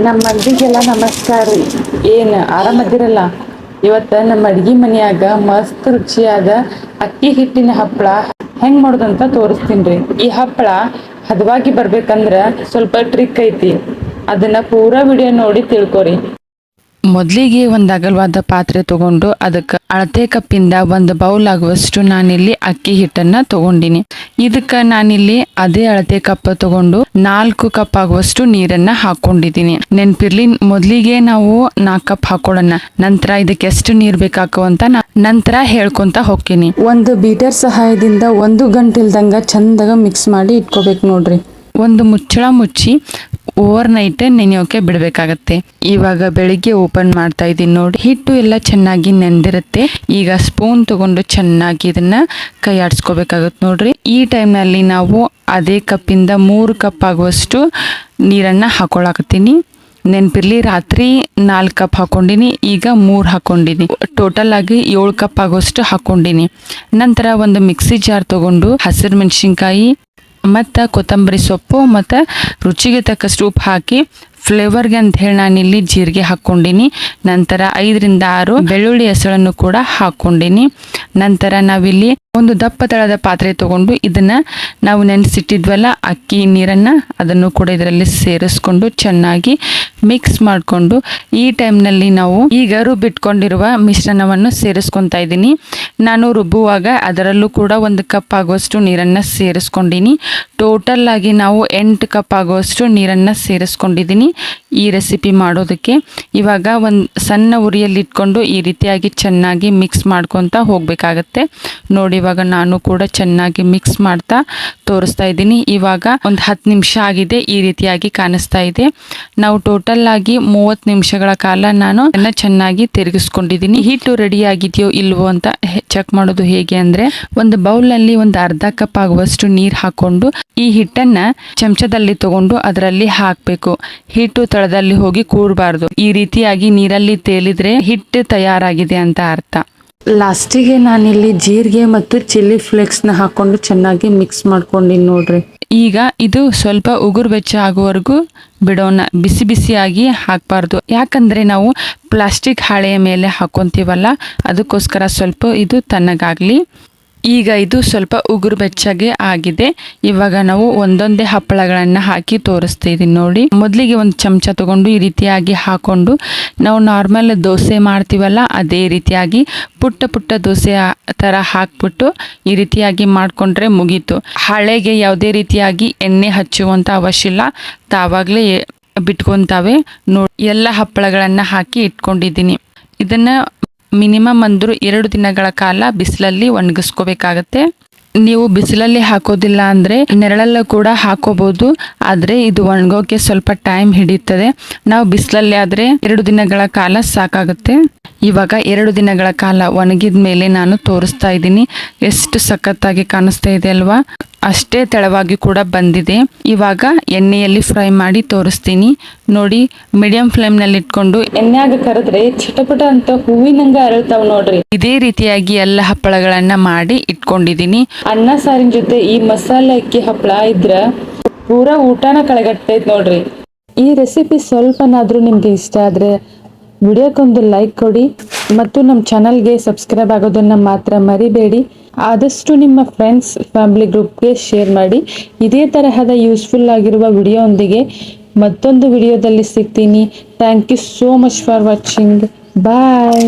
ನಮ್ಮ ಮಂದಿಗೆಲ್ಲ ನಮಸ್ಕಾರ ರೀ. ಏನು ಆರಾಮದಿರಲ್ಲ? ಇವತ್ತು ನಮ್ಮ ಅಡ್ಗೆ ಮನೆಯಾಗ ಮಸ್ತ್ ರುಚಿಯಾದ ಅಕ್ಕಿ ಹಿಟ್ಟಿನ ಹಪ್ಪಳ ಹೆಂಗ್ ಮಾಡೋದಂತ ತೋರಿಸ್ತೀನಿ ರೀ. ಈ ಹಪ್ಪಳ ಹದವಾಗಿ ಬರ್ಬೇಕಂದ್ರ ಸ್ವಲ್ಪ ಟ್ರಿಕ್ ಐತಿ, ಅದನ್ನ ಪೂರಾ ವಿಡಿಯೋ ನೋಡಿ ತಿಳ್ಕೊರಿ. ಮೊದಲಿಗೆ ಒಂದು ಅಗಲವಾದ ಪಾತ್ರೆ ತಗೊಂಡು ಅದಕ್ಕೆ ಅಳತೆ ಕಪ್ಪಿಂದ ಒಂದು ಬೌಲ್ ಆಗುವಷ್ಟು ನಾನಿಲ್ಲಿ ಅಕ್ಕಿ ಹಿಟ್ಟನ್ನ ತಗೊಂಡಿನಿ. ಇದಕ್ಕೆ ನಾನಿಲ್ಲಿ ಅದೇ ಅಳತೆ ಕಪ್ ತಗೊಂಡು 4 ಕಪ್ ಆಗುವಷ್ಟು ನೀರನ್ನ ಹಾಕೊಂಡಿದ್ದೀನಿ. ನೆನ್ಪಿರ್ಲಿ, ಮೊದಲಿಗೆ ನಾವು 4 ಕಪ್ ಹಾಕೊಳ್ಳೋಣ, ನಂತರ ಇದಕ್ಕೆ ಎಷ್ಟು ನೀರ್ ಬೇಕಾಕೋ ಅಂತ ನಂತರ ಹೇಳ್ಕೊಂತ ಹೋಗ್ತೀನಿ. ಒಂದು ಬೀಟರ್ ಸಹಾಯದಿಂದ 1 ಗಂಟೆ ಇಲ್ದಂಗ ಚಂದಾಗ ಮಿಕ್ಸ್ ಮಾಡಿ ಇಟ್ಕೋಬೇಕು ನೋಡ್ರಿ. ಒಂದು ಮುಚ್ಚಳ ಮುಚ್ಚಿ ಓವರ್ ನೈಟ್ ನೆನೆಯೋಕೆ ಬಿಡಬೇಕಾಗತ್ತೆ. ಇವಾಗ ಬೆಳಿಗ್ಗೆ ಓಪನ್ ಮಾಡ್ತಾ ಇದ್ದೀನಿ ನೋಡಿ, ಹಿಟ್ಟು ಎಲ್ಲ ಚೆನ್ನಾಗಿ ನೆಂದಿರುತ್ತೆ. ಈಗ ಸ್ಪೂನ್ ತಗೊಂಡು ಚೆನ್ನಾಗಿ ಇದನ್ನ ಕೈ ಆಡಿಸ್ಕೋಬೇಕಾಗತ್ತೆ ನೋಡ್ರಿ. ಈ ಟೈಮ್ನಲ್ಲಿ ನಾವು ಅದೇ ಕಪ್ಪಿಂದ 3 ಕಪ್ ಆಗುವಷ್ಟು ನೀರನ್ನ ಹಾಕೊಳಕತ್ತೀನಿ. ನೆನಪಿರ್ಲಿ, ರಾತ್ರಿ 4 ಕಪ್ ಹಾಕೊಂಡಿನಿ, ಈಗ 3 ಹಾಕೊಂಡಿನಿ. ಟೋಟಲ್ ಆಗಿ 7 ಕಪ್ ಆಗುವಷ್ಟು ಹಾಕೊಂಡಿನಿ. ನಂತರ ಒಂದು ಮಿಕ್ಸಿ ಜಾರ್ ತಗೊಂಡು ಹಸಿರು ಮೆಣಸಿನ್ಕಾಯಿ ಮತ್ತು ಕೊತ್ತಂಬರಿ ಸೊಪ್ಪು ಮತ್ತು ರುಚಿಗೆ ತಕ್ಕಷ್ಟು ಉಪ್ಪು ಹಾಕಿ ಫ್ಲೇವರ್ಗೆ ಅಂತ ಹೇಳಿ ನಾನಿಲ್ಲಿ ಜೀರಿಗೆ ಹಾಕ್ಕೊಂಡಿನಿ. ನಂತರ 5ರಿಂದ 6 ಬೆಳ್ಳುಳ್ಳಿ ಹೆಸಳನ್ನು ಕೂಡ ಹಾಕ್ಕೊಂಡಿನಿ. ನಂತರ ನಾವಿಲ್ಲಿ ಒಂದು ದಪ್ಪ ತಳದ ಪಾತ್ರೆ ತಗೊಂಡು ಇದನ್ನ ನಾವು ನೆನೆಸಿಟ್ಟಿದ್ವಲ್ಲ ಅಕ್ಕಿ ನೀರನ್ನ, ಅದನ್ನು ಕೂಡ ಇದರಲ್ಲಿ ಸೇರಿಸ್ಕೊಂಡು ಚೆನ್ನಾಗಿ ಮಿಕ್ಸ್ ಮಾಡಿಕೊಂಡು ಈ ಟೈಮ್ನಲ್ಲಿ ನಾವು ಈಗ ರುಬ್ಬಿಟ್ಕೊಂಡಿರುವ ಮಿಶ್ರಣವನ್ನು ಸೇರಿಸ್ಕೊತಾ ಇದ್ದೀನಿ. ನಾನು ರುಬ್ಬುವಾಗ ಅದರಲ್ಲೂ ಕೂಡ 1 ಕಪ್ ಆಗುವಷ್ಟು ನೀರನ್ನು ಸೇರಿಸ್ಕೊಂಡಿನಿ. ಟೋಟಲ್ ಆಗಿ ನಾವು 8 ಕಪ್ ಆಗುವಷ್ಟು ನೀರನ್ನು ಸೇರಿಸ್ಕೊಂಡಿದ್ದೀನಿ ಈ ರೆಸಿಪಿ ಮಾಡೋದಕ್ಕೆ. ಇವಾಗ ಒಂದು ಸಣ್ಣ ಉರಿಯಲ್ಲಿ ಇಟ್ಕೊಂಡು ಈ ರೀತಿಯಾಗಿ ಚೆನ್ನಾಗಿ ಮಿಕ್ಸ್ ಮಾಡ್ಕೊತ ಹೋಗಬೇಕಾಗತ್ತೆ ನೋಡಿ. ಇವಾಗ ನಾನು ಕೂಡ ಚೆನ್ನಾಗಿ ಮಿಕ್ಸ್ ಮಾಡ್ತಾ ತೋರಿಸ್ತಾ ಇದ್ದೀನಿ. ಇವಾಗ ಒಂದು 10 ನಿಮಿಷ ಆಗಿದೆ, ಈ ರೀತಿಯಾಗಿ ಕಾಣಿಸ್ತಾ ಇದೆ. ನಾವು ಟೋಟಲ್ ಆಗಿ 30 ನಿಮಿಷಗಳ ಕಾಲ ನಾನು ಚೆನ್ನಾಗಿ ತಿರುಗಿಸ್ಕೊಂಡಿದ್ದೀನಿ. ಹಿಟ್ಟು ರೆಡಿ ಆಗಿದೆಯೋ ಇಲ್ವೋ ಅಂತ ಚೆಕ್ ಮಾಡೋದು ಹೇಗೆ ಅಂದ್ರೆ, ಒಂದು ಬೌಲ್ನಲ್ಲಿ ಒಂದು ಅರ್ಧ ಕಪ್ ಆಗುವಷ್ಟು ನೀರು ಹಾಕೊಂಡು ಈ ಹಿಟ್ಟನ್ನ ಚಮಚದಲ್ಲಿ ತಗೊಂಡು ಅದರಲ್ಲಿ ಹಾಕಬೇಕು. ಹಿಟ್ಟು ತಳದಲ್ಲಿ ಹೋಗಿ ಕೂರಬಾರ್ದು. ಈ ರೀತಿಯಾಗಿ ನೀರಲ್ಲಿ ತೇಲಿದ್ರೆ ಹಿಟ್ಟು ತಯಾರಾಗಿದೆ ಅಂತ ಅರ್ಥ. ಲಾಸ್ಟಿಗೆ ನಾನಿಲ್ಲಿ ಜೀರಿಗೆ ಮತ್ತು ಚಿಲ್ಲಿ ಫ್ಲೇಕ್ಸ್ನ ಹಾಕೊಂಡು ಚೆನ್ನಾಗಿ ಮಿಕ್ಸ್ ಮಾಡ್ಕೊಂಡಿನಿ ನೋಡ್ರಿ. ಈಗ ಇದು ಸ್ವಲ್ಪ ಉಗುರು ಬೆಚ್ಚ ಆಗುವವರೆಗೂ ಬಿಡೋಣ. ಬಿಸಿ ಬಿಸಿಯಾಗಿ ಹಾಕಬಾರ್ದು, ಯಾಕಂದ್ರೆ ನಾವು ಪ್ಲಾಸ್ಟಿಕ್ ಹಾಳೆಯ ಮೇಲೆ ಹಾಕೊಂತೀವಲ್ಲ, ಅದಕ್ಕೋಸ್ಕರ ಸ್ವಲ್ಪ ಇದು ತಣ್ಣಗಾಗ್ಲಿ. ಈಗ ಇದು ಸ್ವಲ್ಪ ಉಗುರು ಬೆಚ್ಚಗೆ ಆಗಿದೆ. ಇವಾಗ ನಾವು ಒಂದೊಂದೇ ಹಪ್ಪಳಗಳನ್ನು ಹಾಕಿ ತೋರಿಸ್ತಾ ಇದೀನಿ ನೋಡಿ. ಮೊದಲಿಗೆ ಒಂದು ಚಮಚ ತಗೊಂಡು ಈ ರೀತಿಯಾಗಿ ಹಾಕೊಂಡು ನಾವು ನಾರ್ಮಲ್ ದೋಸೆ ಮಾಡ್ತೀವಲ್ಲ, ಅದೇ ರೀತಿಯಾಗಿ ಪುಟ್ಟ ಪುಟ್ಟ ದೋಸೆ ಥರ ಹಾಕ್ಬಿಟ್ಟು ಈ ರೀತಿಯಾಗಿ ಮಾಡಿಕೊಂಡ್ರೆ ಮುಗೀತು. ಹಾಳೆಗೆ ಯಾವುದೇ ರೀತಿಯಾಗಿ ಎಣ್ಣೆ ಹಚ್ಚುವಂಥ ಅವಶ್ಯ ಇಲ್ಲ, ತಾವಾಗಲೇ ಬಿಟ್ಕೊತಾವೆ ನೋಡಿ. ಎಲ್ಲ ಹಪ್ಪಳಗಳನ್ನು ಹಾಕಿ ಇಟ್ಕೊಂಡಿದ್ದೀನಿ. ಇದನ್ನು ಮಿನಿಮಮ್ ಅಂದರೂ 2 ದಿನಗಳ ಕಾಲ ಬಿಸಿಲಲ್ಲಿ ಒಣಗಿಸ್ಕೋಬೇಕಾಗತ್ತೆ. ನೀವು ಬಿಸಿಲಲ್ಲಿ ಹಾಕೋದಿಲ್ಲ ಅಂದರೆ ನೆರಳಲ್ಲೂ ಕೂಡ ಹಾಕೋಬಹುದು, ಆದರೆ ಇದು ಒಣಗೋಕೆ ಸ್ವಲ್ಪ ಟೈಮ್ ಹಿಡಿಯುತ್ತದೆ. ನಾವು ಬಿಸಿಲಲ್ಲಿ ಆದರೆ 2 ದಿನಗಳ ಕಾಲ ಸಾಕಾಗುತ್ತೆ. ಇವಾಗ 2 ದಿನಗಳ ಕಾಲ ಒಣಗಿದ ಮೇಲೆ ನಾನು ತೋರಿಸ್ತಾ ಇದ್ದೀನಿ. ಎಷ್ಟು ಸಖತ್ತಾಗಿ ಕಾಣಿಸ್ತಾ ಇದೆ ಅಲ್ವಾ? ಅಷ್ಟೇ ತೆಳವಾಗಿ ಕೂಡ ಬಂದಿದೆ. ಇವಾಗ ಎಣ್ಣೆಯಲ್ಲಿ ಫ್ರೈ ಮಾಡಿ ತೋರಿಸ್ತೀನಿ ನೋಡಿ. ಮೀಡಿಯಂ ಫ್ಲೇಮ್ ನಲ್ಲಿ ಇಟ್ಕೊಂಡು ಎಣ್ಣೆಯಾಗ ಕರೆದ್ರೆ ಚಟಪಟ ಅಂತ ಹೂವಿನಂಗ ಅರಳ್ತಾವ್ ನೋಡ್ರಿ. ಇದೇ ರೀತಿಯಾಗಿ ಎಲ್ಲ ಹಪ್ಪಳಗಳನ್ನ ಮಾಡಿ ಇಟ್ಕೊಂಡಿದೀನಿ. ಅನ್ನ ಸಾರಿನ ಜೊತೆ ಈ ಮಸಾಲೆ ಅಕ್ಕಿ ಹಪ್ಪಳ ಇದ್ರ ಪೂರಾ ಊಟನ ಕಳೆಗಟ್ಟೈತ್ ನೋಡ್ರಿ. ಈ ರೆಸಿಪಿ ಸ್ವಲ್ಪನಾದ್ರೂ ನಿಮ್ಗೆ ಇಷ್ಟ ಆದ್ರೆ ವಿಡಿಯೋಕ್ಕೊಂದು ಲೈಕ್ ಕೊಡಿ ಮತ್ತು ನಮ್ಮ ಚಾನಲ್ಗೆ ಸಬ್ಸ್ಕ್ರೈಬ್ ಆಗೋದನ್ನ ಮಾತ್ರ ಮರಿಬೇಡಿ. ಆದಷ್ಟು ನಿಮ್ಮ ಫ್ರೆಂಡ್ಸ್ ಫ್ಯಾಮಿಲಿ ಗ್ರೂಪ್ಗೆ ಶೇರ್ ಮಾಡಿ. ಇದೇ ತರಹದ ಯೂಸ್ಫುಲ್ ಆಗಿರುವ ವಿಡಿಯೋದೊಂದಿಗೆ ಮತ್ತೊಂದು ವಿಡಿಯೋದಲ್ಲಿ ಸಿಗ್ತೀನಿ. Thank you so much for watching. Bye.